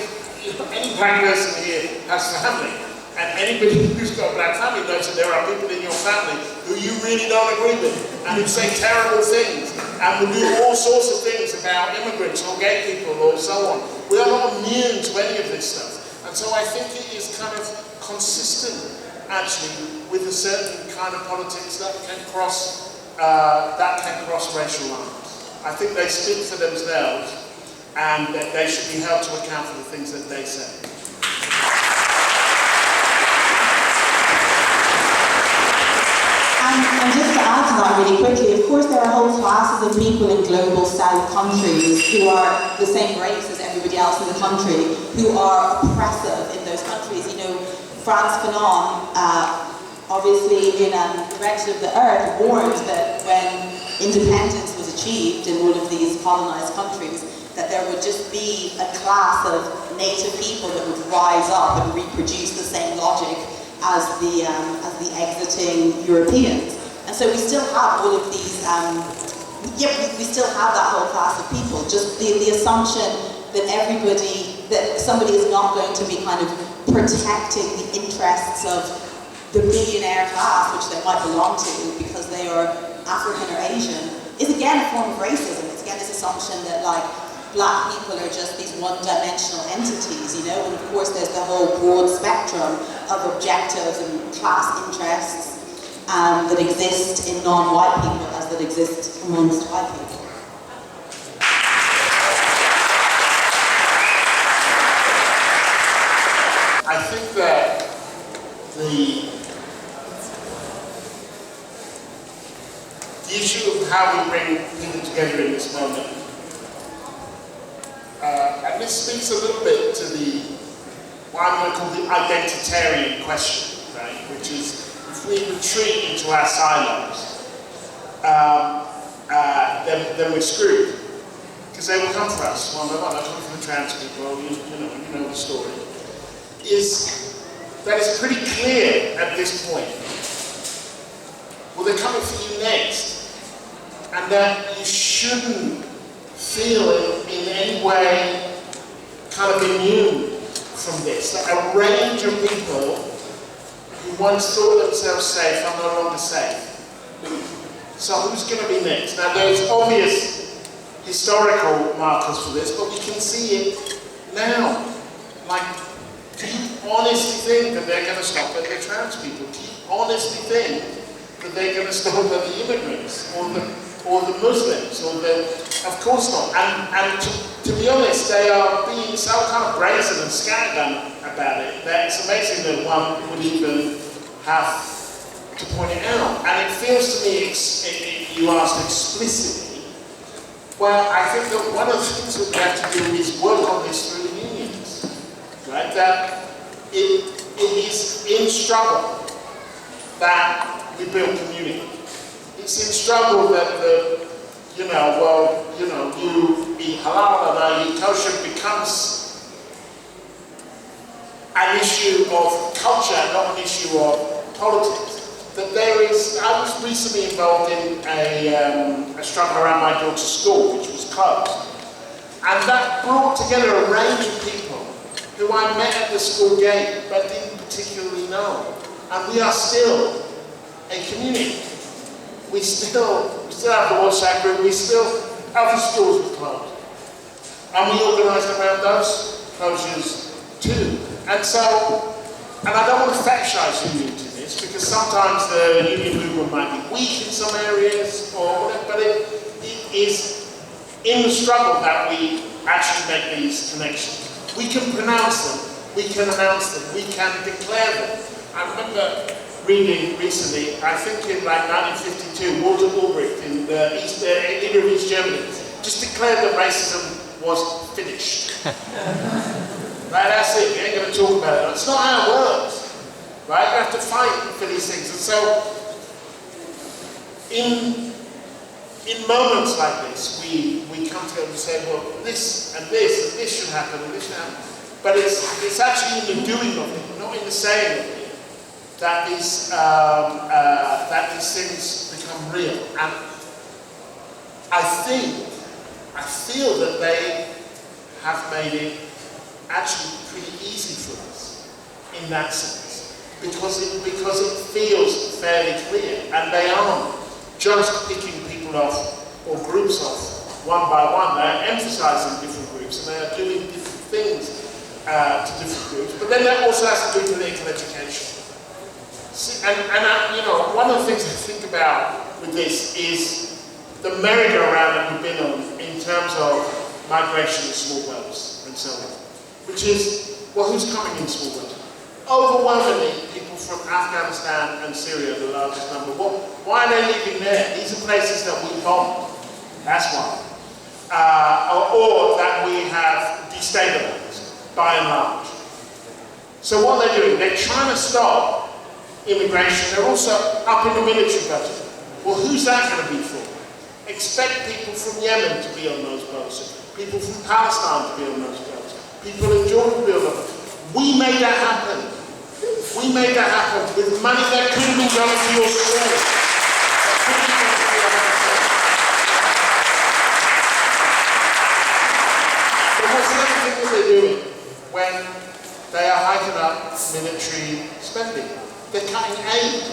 any black person here has family. And anybody who's got a black family knows that there are people in your family who you really don't agree with and who say terrible things and will do all sorts of things about immigrants or gay people or so on. We are not immune to any of this stuff. And so I think it is kind of consistent, actually, with a certain kind of politics that can cross racial lines. I think they speak for themselves and that they should be held to account for the things that they say. And just to add to that really quickly, of course there are whole classes of people in global south countries who are the same race as everybody else in the country, who are oppressive in those countries. You know, Frantz Fanon, obviously in Direction of the Earth, warned that when independence was achieved in one of these colonized countries, that there would just be a class of native people that would rise up and reproduce the same logic as the exiting Europeans. And so we still have all of these we still have that whole class of people. Just the assumption that somebody is not going to be kind of protecting the interests of the billionaire class, which they might belong to because they are African or Asian, is again a form of racism. It's again this assumption that like black people are just these one-dimensional entities, you know, and of course there's the whole broad spectrum of objectives and class interests that exist in non-white people as that exist amongst white people. I think that the issue of how we bring people together in this moment, and this speaks a little bit to what I'm going to call the identitarian question, right? Which is, if we retreat into our silos, then we're screwed. Because they will come for us, one by one. I come from the trans people, you know the story. Is that it's pretty clear at this point, well, they're coming for you next, and that you shouldn't feel in any way kind of immune from this. That a range of people who once thought themselves safe are no longer safe. So who's going to be next? Now there's obvious historical markers for this, but we can see it now. Like, do you honestly think that they're going to stop at the trans people? Do you honestly think that they're going to stop at the immigrants or the Muslims? Of course not. And to be honest, they are being so kind of brazen and scattergun about it that it's amazing that one would even have to point it out. And it feels to me, you asked explicitly, well, I think that one of the things that we have to do is work on this through the unions. Right? That it is in struggle that we build community. It's in struggle that you eat halal and you eat kosher becomes an issue of culture, not an issue of politics. That I was recently involved in a struggle around my daughter's school, which was closed. And that brought together a range of people who I met at the school gate but didn't particularly know. And we are still a community. We still have the WhatsApp group, other schools were closed. And we organised around those closures too. And I don't want to fetishize unions in this, because sometimes the union movement might be weak in some areas, or whatever, but it is in the struggle that we actually make these connections. We can pronounce them, we can announce them, we can declare them. I remember reading recently, I think in like 1952, Walter Ulbricht in the inner East Germany just declared that racism was finished. Right, that's it, you ain't going to talk about it. It's not how it works. Right, you have to fight for these things. And so, in moments like this, we come together and say, well, this and this and this should happen and this should happen. But it's actually in the doing of it, not in the saying of it, that these things become real. And I feel that they have made it actually pretty easy for us in that sense, because it feels fairly clear, and they aren't just picking people off or groups off one by one. They're emphasising different groups, and they are doing different things to different groups. But then that also has to do with political education. And one of the things I think about with this is the merry-go-round that we've been on in terms of migration in small boats and so on. Which is, well, who's coming in small boats? Overwhelmingly, people from Afghanistan and Syria, the largest number. Well, why are they living there? These are places that we bombed. That's why. Or that we have destabilized, by and large. So what they're doing, they're trying to stop immigration. They're also up in the military budget. Well, who's that going to be for? Expect people from Yemen to be on those boats. People from Palestine to be on those boats. People in Jordan build up. We made that happen. We made that happen with money that couldn't be going to your school. when they are hiking up military spending. They're cutting aid.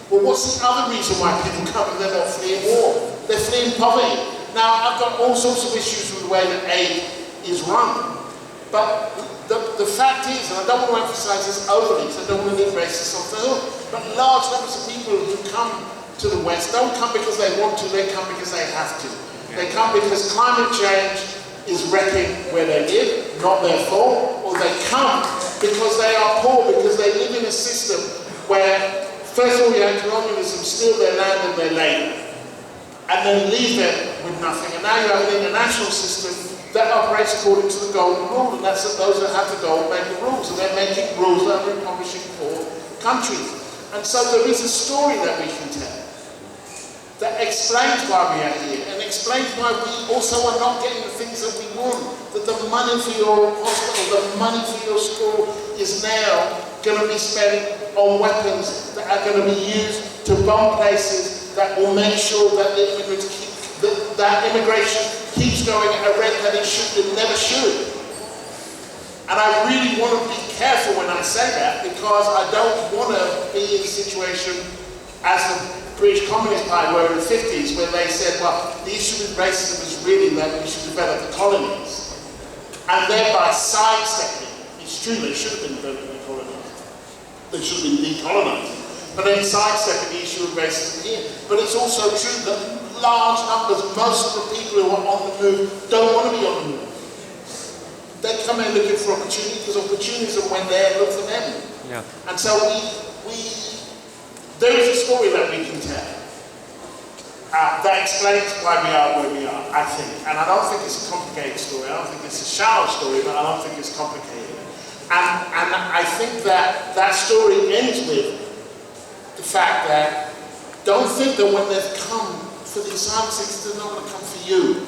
Well, what's the other reason why people come? They're not fleeing war. They're fleeing poverty. Now, I've got all sorts of issues with the way that aid is run. But the fact is, and I don't want to emphasize this overly, because I don't want to leave racists off the hook, but large numbers of people who come to the West don't come because they want to, they come because they have to. They come because climate change is wrecking where they live, not their fault, or they come because they are poor, because they live in a system where, first of all, you have colonialism steal their land and their labour, and then leave them with nothing. And now you have an international system that operates according to the golden rule, and that's that those that have the gold make the rules, and they're making rules that are impoverishing poor countries. And so there is a story that we can tell that explains why we are here, and explains why we also are not getting the things that we want. That the money for your hospital, the money for your school is now going to be spent on weapons that are going to be used to bomb places that will make sure that the immigrants keep, that immigration keeps going at a rate that it should and never should. And I really want to be careful when I say that, because I don't want to be in a situation as the British Communist Party were in the 50s, where they said, well, the issue with racism is really that we should develop the colonies, and thereby sidestepping. It's true, they should have been developing the colonies. They should have been decolonising. But then sidestepping the issue of racism here. But it's also true that large numbers, most of the people who are on the move, don't want to be on the move. They come in looking for opportunity, because opportunities are when they look for them. Yeah. And so there is a story that we can tell that explains why we are where we are, I think. And I don't think it's a complicated story. I don't think it's a shallow story, but I don't think it's complicated. And I think that that story ends with the fact that don't think that when they've come for the asylum seekers, they're not going to come for you.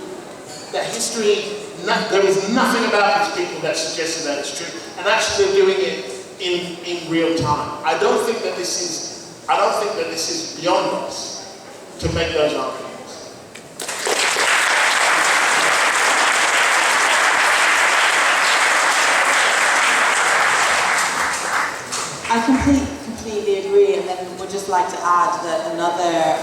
That history, there is nothing about these people that suggests that it's true. And actually they're doing it in real time. I don't think that this is beyond us to make those arguments. I completely agree, and then would just like to add that another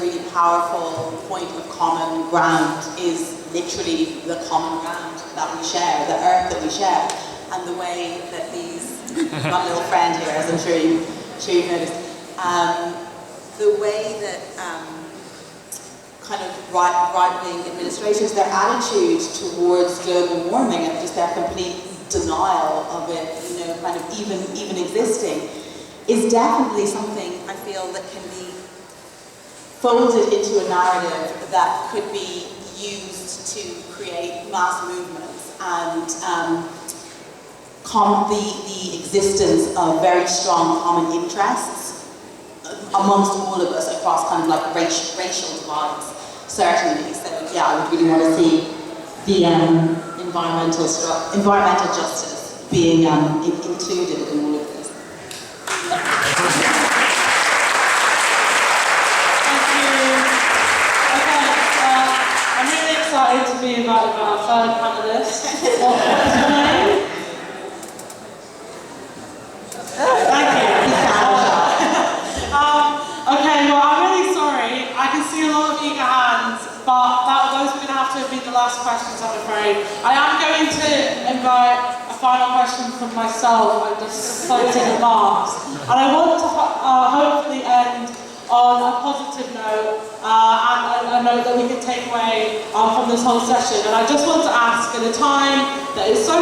really powerful point of common ground is literally the common ground that we share, the earth that we share, and the way that these, my little friend here, as I'm sure you've noticed, the way that kind of right-wing administrations, their attitude towards global warming and just their complete denial of it, you know, kind of even existing, is definitely something I feel that can be folded into a narrative that could be used to create mass movements and the existence of very strong common interests amongst all of us across kind of like racial divides, certainly. So yeah, I would really want to see the environmental justice being included in all of this. I'm really excited to be invited by our third panellist. What's your name? Thank you. Okay, well, I'm really sorry. I can see a lot of eager hands, but those are going to have to be the last questions, I'm afraid. I am going to invite a final question from myself and just closing remarks. And I want to hopefully end on a positive note and a note that we can take away from this whole session. And I just want to ask, at a time that is so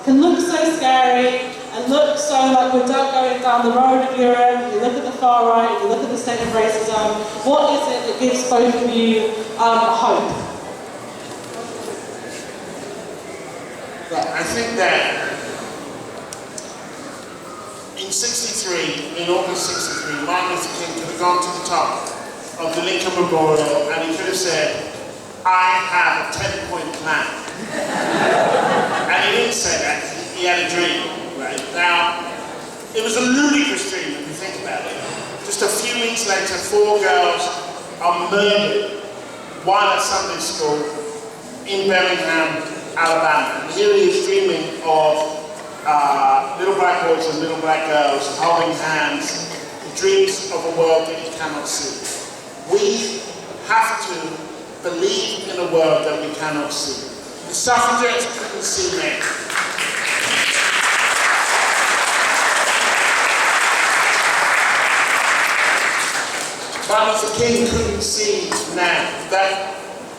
can look so scary and look so like we're going down the road of Europe, you look at the far right, you look at the state of racism, what is it that gives both of you hope? Well, I think that in '63, in August '63, Martin Luther King could have gone to the top of the Lincoln Memorial and he could have said, I have a 10-point plan. And he didn't say that, he had a dream. Right? Now, it was a ludicrous dream if you think about it. Just a few weeks later, 4 girls are murdered while at Sunday school in Birmingham, Alabama. And here he is dreaming of little black boys and little black girls holding hands. He dreams of a world that he cannot see. We have to believe in a world that we cannot see. The suffragettes couldn't see men. Martin Luther King couldn't see now. That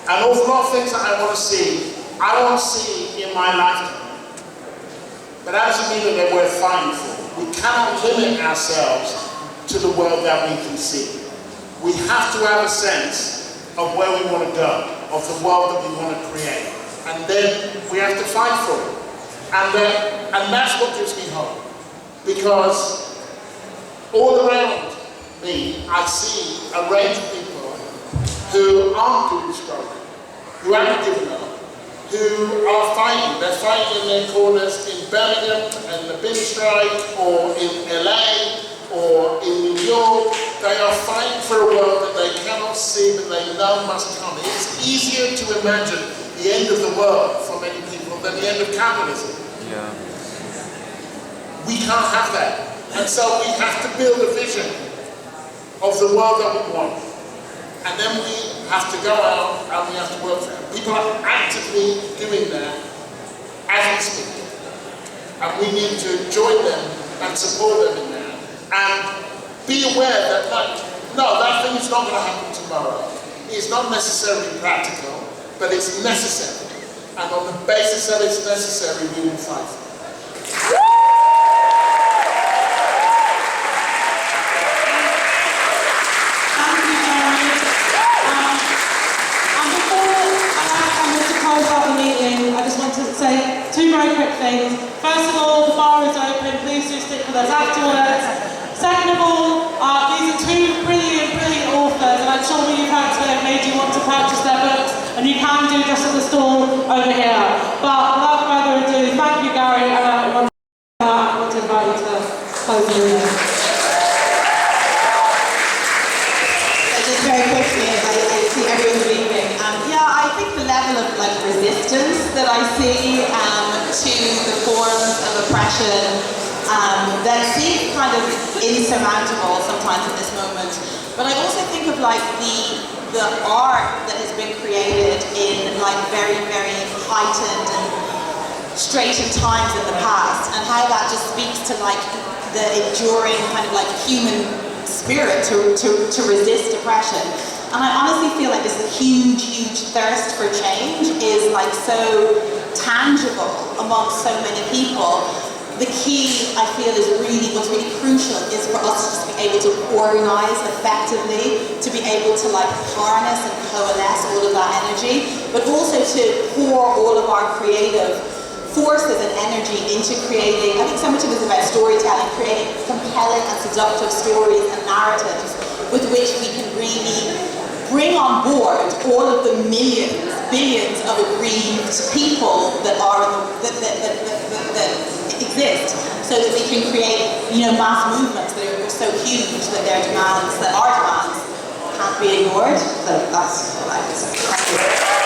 an awful lot of things that I want to see, I won't see in my lifetime. But that doesn't mean that they're worth fighting for. We cannot limit ourselves to the world that we can see. We have to have a sense of where we want to go, of the world that we want to create. And then we have to fight for it. And that's what gives me hope. Because all around me, I see a range of people who aren't doing struggle, who haven't given up, who are fighting. They're fighting in their corners in Birmingham and the bin strike, or in LA, or in New York. They are fighting for a world that they cannot see, but they know must come. It's easier to imagine the end of the world for many people than the end of capitalism. Yeah. We can't have that. And so we have to build a vision of the world that we want. And then we have to go out and we have to work for it. People are actively doing that as we speak. And we need to join them and support them in that. And be aware that, no, that thing is not going to happen tomorrow. It's not necessarily practical, but it's necessary. And on the basis that it's necessary, we will fight for it. I just want to say two very quick things. First of all, the bar is open, please do stick with us afterwards. Second of all, these are two brilliant authors, and I'm sure what you've heard today have made you want to purchase their books, and you can do just at the stall over here. But without further ado, thank you, Gary, and I want to invite you to close the room. Just very quickly, I see everyone's leaving. Yeah, I think the level of resistance that I see to the forms of oppression that seem kind of insurmountable sometimes in this moment. But I also think of the art that has been created in very heightened and straightened times in the past, and how that just speaks to the enduring kind of human spirit to resist oppression. And I honestly feel like this huge thirst for change is so tangible amongst so many people. The key, I feel, is what's really crucial is for us to just be able to organize effectively, to be able to harness and coalesce all of that energy, but also to pour all of our creative forces and energy into creating, I think so much of it is about storytelling, creating compelling and seductive stories and narratives with which we can really bring on board all of the billions of aggrieved people that exist, so that we can create, mass movements that are so huge that our demands can't be ignored. So that's what I would say. Thank you.